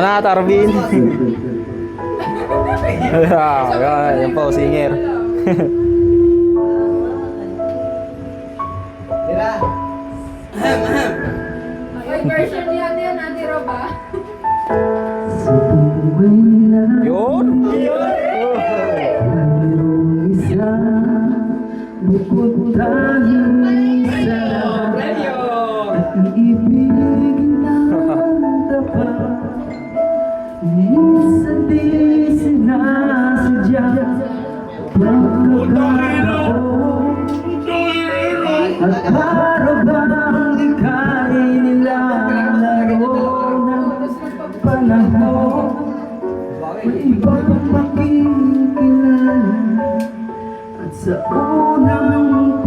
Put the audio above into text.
na, Tarvin. Yan po, singer. May version niya yan, Ate Roba. Yun. Bukod tayo sa ibig na tapat, minsan di sinasadya, pagkakataon at para bang ika'y nilalaro ng panahon. May ibang makikilala at sa unang